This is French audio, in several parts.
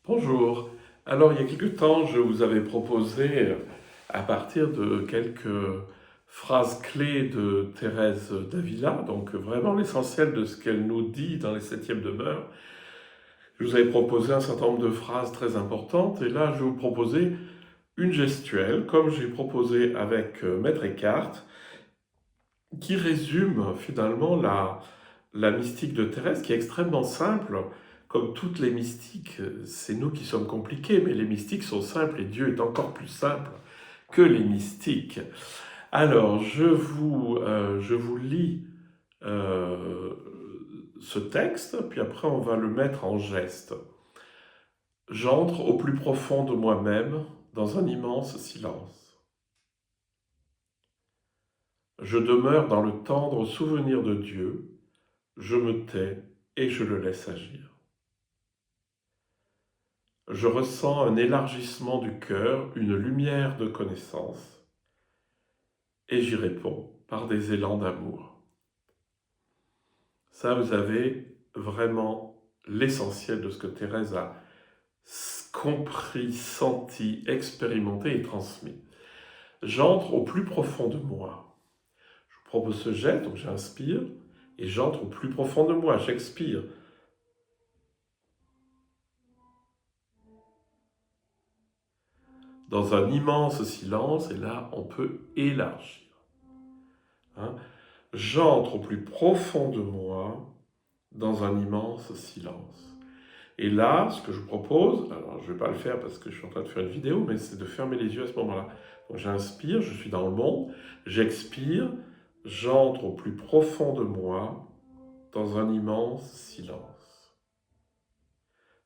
Bonjour. Alors, il y a quelque temps, je vous avais proposé, à partir de quelques phrases clés de Thérèse d'Avila, donc vraiment l'essentiel de ce qu'elle nous dit dans les septièmes demeures, je vous avais proposé un certain nombre de phrases très importantes, et là, je vais vous proposer une gestuelle, comme j'ai proposé avec Maître Eckhart, qui résume finalement la mystique de Thérèse, qui est extrêmement simple. Comme toutes les mystiques, c'est nous qui sommes compliqués, mais les mystiques sont simples et Dieu est encore plus simple que les mystiques. Alors, je vous lis euh, ce texte, puis après on va le mettre en geste. J'entre au plus profond de moi-même dans un immense silence. Je demeure dans le tendre souvenir de Dieu, je me tais et je le laisse agir. Je ressens un élargissement du cœur, une lumière de connaissance, et j'y réponds par des élans d'amour. Ça, vous avez vraiment l'essentiel de ce que Thérèse a compris, senti, expérimenté et transmis. J'entre au plus profond de moi. Je vous propose ce geste, donc j'inspire, et j'entre au plus profond de moi, j'expire. Dans un immense silence, et là, on peut élargir. Hein. J'entre au plus profond de moi dans un immense silence. Et là, ce que je vous propose, alors je ne vais pas le faire parce que je suis en train de faire une vidéo, mais c'est de fermer les yeux à ce moment-là. Donc j'inspire, je suis dans le monde, j'expire, j'entre au plus profond de moi dans un immense silence.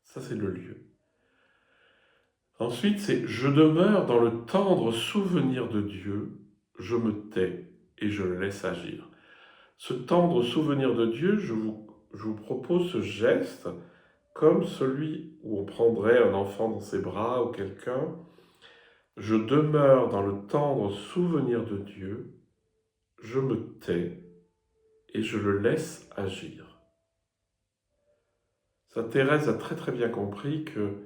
Ça, c'est le lieu. Ensuite, c'est je demeure dans le tendre souvenir de Dieu, je me tais et je le laisse agir. Ce tendre souvenir de Dieu, je vous propose ce geste comme celui où on prendrait un enfant dans ses bras ou quelqu'un. Je demeure dans le tendre souvenir de Dieu, je me tais et je le laisse agir. Sainte Thérèse a très très bien compris que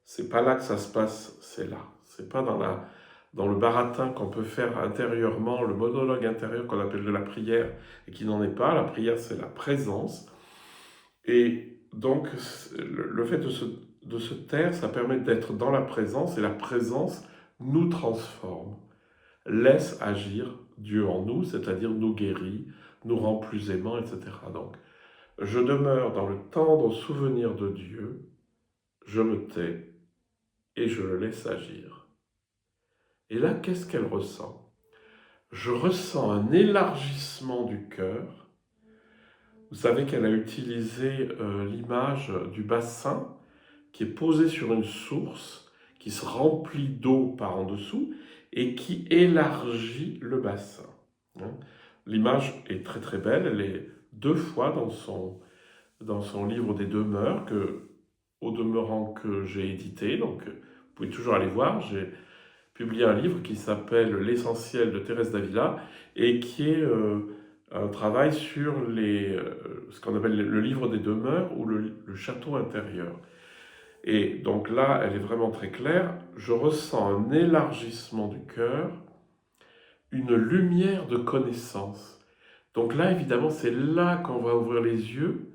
c'est pas là que ça se passe, c'est là. C'est pas dans le baratin qu'on peut faire intérieurement, le monologue intérieur qu'on appelle de la prière et qui n'en est pas. La prière, c'est la présence. Et donc, le fait de se taire, ça permet d'être dans la présence, et la présence nous transforme, laisse agir Dieu en nous, c'est-à-dire nous guérit, nous rend plus aimants, etc. Donc, je demeure dans le tendre souvenir de Dieu, je me tais et je le laisse agir. Et là, qu'est-ce qu'elle ressent? Je ressens un élargissement du cœur. Vous savez qu'elle a utilisé l'image du bassin qui est posé sur une source, qui se remplit d'eau par en dessous et qui élargit le bassin. Hein. L'image est très très belle, elle est deux fois dans son livre des demeures, au demeurant que j'ai édité, donc vous pouvez toujours aller voir, j'ai publié un livre qui s'appelle L'essentiel de Thérèse d'Avila et qui est un travail sur ce qu'on appelle le livre des demeures ou le château intérieur. Et donc là, elle est vraiment très claire. Je ressens un élargissement du cœur, une lumière de connaissance. Donc là, évidemment, c'est là qu'on va ouvrir les yeux.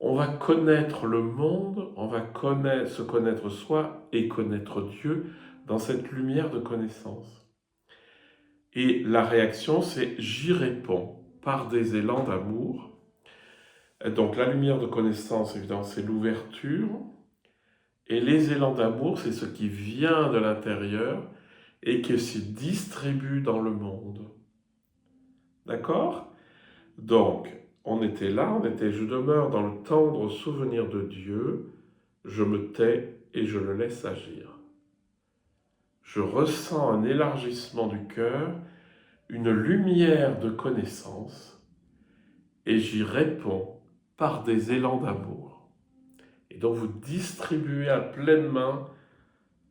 On va connaître le monde, on va se connaître soi et connaître Dieu dans cette lumière de connaissance. Et la réaction, c'est j'y réponds par des élans d'amour. Donc la lumière de connaissance, évidemment, c'est l'ouverture. Et les élans d'amour, c'est ce qui vient de l'intérieur et qui se distribue dans le monde. D'accord? Donc, on était là, je demeure dans le tendre souvenir de Dieu, je me tais et je le laisse agir. Je ressens un élargissement du cœur, une lumière de connaissance, et j'y réponds par des élans d'amour. Et donc vous distribuez à pleine main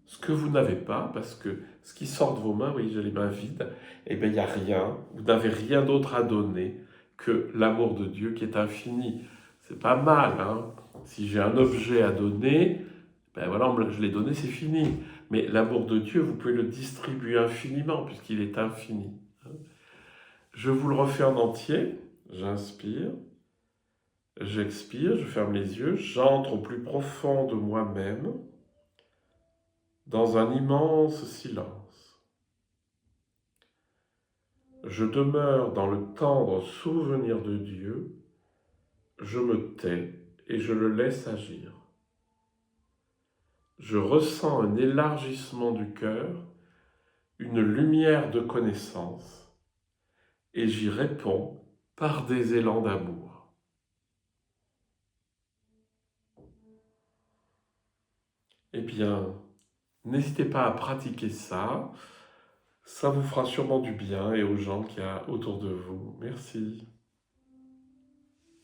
ce que vous n'avez pas, parce que ce qui sort de vos mains, oui, j'ai les mains vides, eh bien il n'y a rien, vous n'avez rien d'autre à donner que l'amour de Dieu qui est infini. C'est pas mal, hein? Si j'ai un objet à donner, Ben voilà, je l'ai donné, c'est fini. Mais l'amour de Dieu, vous pouvez le distribuer infiniment, puisqu'il est infini. Je vous le refais en entier. J'inspire, j'expire, je ferme les yeux, j'entre au plus profond de moi-même, dans un immense silence. Je demeure dans le tendre souvenir de Dieu, je me tais et je le laisse agir. Je ressens un élargissement du cœur, une lumière de connaissance, et j'y réponds par des élans d'amour. Eh bien, n'hésitez pas à pratiquer ça vous fera sûrement du bien et aux gens qu'il y a autour de vous. Merci.